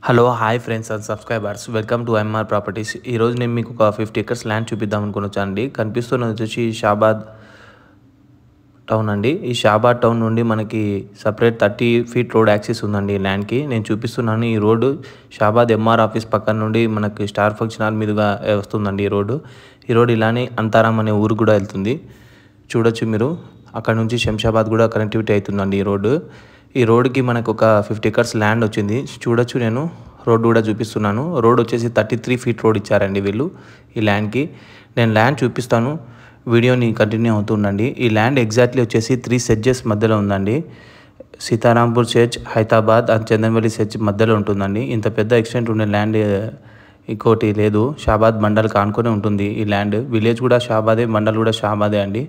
Hello hi friends and subscribers welcome to M R properties. ఈరోజు నేను మీకు ఒక 50 ఎకర్స్ ల్యాండ్ చూపిద్దాం అనుకుని వచ్చానండి. కనిపిస్తున్నది వచ్చేసి షాబాద్ టౌన్ అండి. ఈ షాబాద్ టౌన్ నుండి మనకి సపరేట్ 30 ఫీట్ రోడ్ యాక్సెస్ ఉందండి ఈ ల్యాండ్కి. నేను చూపిస్తున్నాను ఈ రోడ్డు షాబాద్ ఎంఆర్ ఆఫీస్ పక్కన నుండి మనకి స్టార్ ఫంక్షన్ హాల్ మీదుగా వస్తుందండి ఈ రోడ్డు. ఈ రోడ్డు ఇలానే అంతారం అనే ఊరు కూడా వెళ్తుంది. చూడొచ్చు మీరు, అక్కడ నుంచి శంషాబాద్ కూడా కనెక్టివిటీ అవుతుందండి ఈ రోడ్డు. ఈ రోడ్డుకి మనకు ఒక 50 ఎకర్స్ ల్యాండ్ వచ్చింది. చూడొచ్చు, నేను రోడ్డు కూడా చూపిస్తున్నాను. రోడ్ వచ్చేసి 33 ఫీట్ రోడ్ ఇచ్చారండి వీళ్ళు ఈ ల్యాండ్కి. నేను ల్యాండ్ చూపిస్తాను, వీడియోని కంటిన్యూ అవుతుండండి. ఈ ల్యాండ్ ఎగ్జాక్ట్లీ వచ్చేసి 3 సెడ్జెస్ మధ్యలో ఉందండి. సీతారాంపూర్ సెడ్జ్, హైదరాబాద్ అండ్ చందన్వల్లి సెడ్జ్ మధ్యలో ఉంటుందండి. ఇంత పెద్ద ఎక్స్టెంట్ ఉండే ల్యాండ్ ఇంకోటి లేదు. షాబాద్ మండల్ కానుకొని ఉంటుంది ఈ ల్యాండ్. విలేజ్ కూడా షాబాదే, మండల్ కూడా షాబాదే అండి.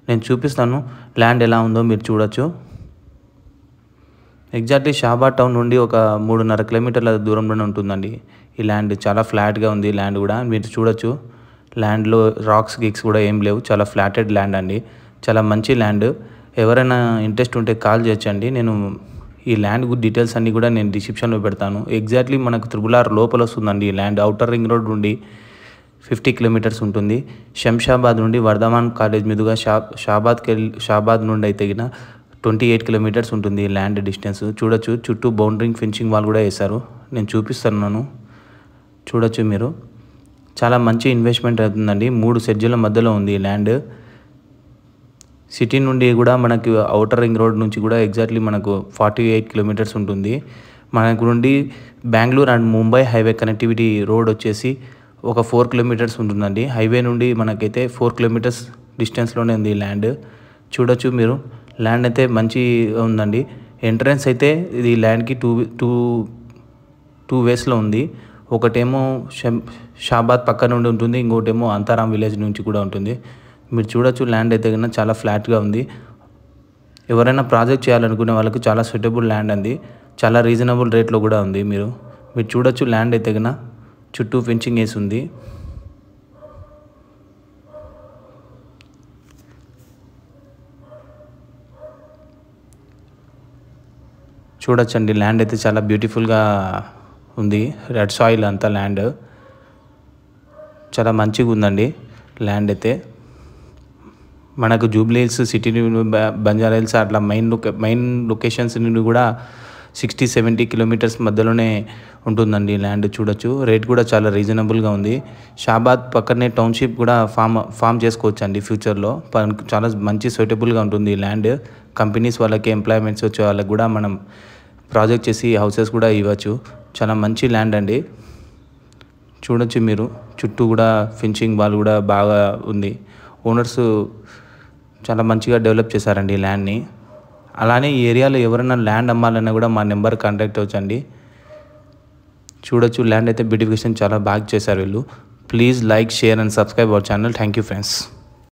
నేను చూపిస్తాను ల్యాండ్ ఎలా ఉందో మీరు చూడొచ్చు. ఎగ్జాక్ట్లీ షాబాద్ టౌన్ నుండి ఒక 3.5 కిలోమీటర్ల దూరంలోనే ఉంటుందండి ఈ ల్యాండ్. చాలా ఫ్లాట్గా ఉంది ల్యాండ్ కూడా, మీరు చూడొచ్చు. ల్యాండ్లో రాక్స్ గిక్స్ కూడా ఏం లేవు, చాలా ఫ్లాటెడ్ ల్యాండ్ అండి. చాలా మంచి ల్యాండ్. ఎవరైనా ఇంట్రెస్ట్ ఉంటే కాల్ చేయొచ్చండి. నేను ఈ ల్యాండ్ డీటెయిల్స్ అన్నీ కూడా నేను డిస్క్రిప్షన్లో పెడతాను. ఎగ్జాక్ట్లీ మనకు త్రిబుల్-ఆర్ లోపల వస్తుందండి ఈ ల్యాండ్. ఔటర్ రింగ్ రోడ్ నుండి 50 కిలోమీటర్స్ ఉంటుంది. శంషాబాద్ నుండి వర్ధమాన్ కాలేజ్ మీదుగా షాబాద్ నుండి అయితే 28 కిలోమీటర్స్ ఉంటుంది ఈ ల్యాండ్ డిస్టెన్స్. చూడొచ్చు, చుట్టూ బౌండరింగ్ ఫెన్సింగ్ వాల్ కూడా వేశారు. నేను చూపిస్తున్నాను, చూడొచ్చు మీరు. చాలా మంచి ఇన్వెస్ట్మెంట్ అవుతుందండి. 3 సెడ్జుల మధ్యలో ఉంది ఈ ల్యాండ్. సిటీ నుండి కూడా మనకి ఔటర్ రింగ్ రోడ్ నుంచి కూడా ఎగ్జాక్ట్లీ మనకు 48 కిలోమీటర్స్ ఉంటుంది. మనకు నుండి Bengaluru and Mumbai highway connectivity road వచ్చేసి ఒక 4 కిలోమీటర్స్ ఉంటుందండి. హైవే నుండి మనకైతే 4 కిలోమీటర్స్ డిస్టెన్స్లోనే ఉంది ఈ ల్యాండ్. చూడొచ్చు మీరు, ల్యాండ్ అయితే మంచి ఉందండి. ఎంట్రన్స్ అయితే ఇది ల్యాండ్కి టూ వేస్లో ఉంది. ఒకటేమో షాబాద్ పక్క నుండి ఉంటుంది, ఇంకోటేమో అంతారాం విలేజ్ నుంచి కూడా ఉంటుంది. మీరు చూడొచ్చు, ల్యాండ్ అయితే కన్నా చాలా ఫ్లాట్గా ఉంది. ఎవరైనా ప్రాజెక్ట్ చేయాలనుకునే వాళ్ళకి చాలా సూటబుల్ ల్యాండ్ అండి. చాలా రీజనబుల్ రేట్లో కూడా ఉంది. మీరు చూడొచ్చు, ల్యాండ్ అయితే కన్నా చుట్టూ ఫెన్సింగ్ వేసి ఉంది. చూడొచ్చండి, ల్యాండ్ అయితే చాలా బ్యూటిఫుల్గా ఉంది. రెడ్ సాయిల్ అంతా ల్యాండ్ చాలా మంచిగా ఉందండి. ల్యాండ్ అయితే మనకు Jubilee hills city Banjara hills అట్లా మెయిన్ లొకేషన్స్ నుండి కూడా 60-70 కిలోమీటర్స్ మధ్యలోనే ఉంటుందండి ల్యాండ్. చూడొచ్చు, రేట్ కూడా చాలా రీజనబుల్గా ఉంది. షాబాద్ పక్కనే టౌన్షిప్ కూడా ఫామ్ చేసుకోవచ్చు అండి ఫ్యూచర్లో. చాలా మంచి సూటబుల్గా ఉంటుంది ఈ ల్యాండ్. కంపెనీస్ వాళ్ళకి, ఎంప్లాయ్మెంట్స్ వచ్చే వాళ్ళకి కూడా మనం ప్రాజెక్ట్ చేసి హౌసెస్ కూడా ఇవ్వచ్చు. చాలా మంచి ల్యాండ్ అండి. చూడొచ్చు మీరు, చుట్టూ కూడా ఫెన్సింగ్ వాల్ కూడా బాగా ఉంది. ఓనర్స్ చాలా మంచిగా డెవలప్ చేశారండి ఈ ల్యాండ్ని. అలానే ఈ ఏరియాలో ఎవరైనా ల్యాండ్ అమ్మాలన్నా కూడా మా నెంబర్ కాంటాక్ట్ అవ్వచ్చండి. చూడొచ్చు, ల్యాండ్ అయితే బ్యూటిఫికేషన్ చాలా బాగా చేశారు వీళ్ళు. Please like, share and subscribe our channel. Thank you friends.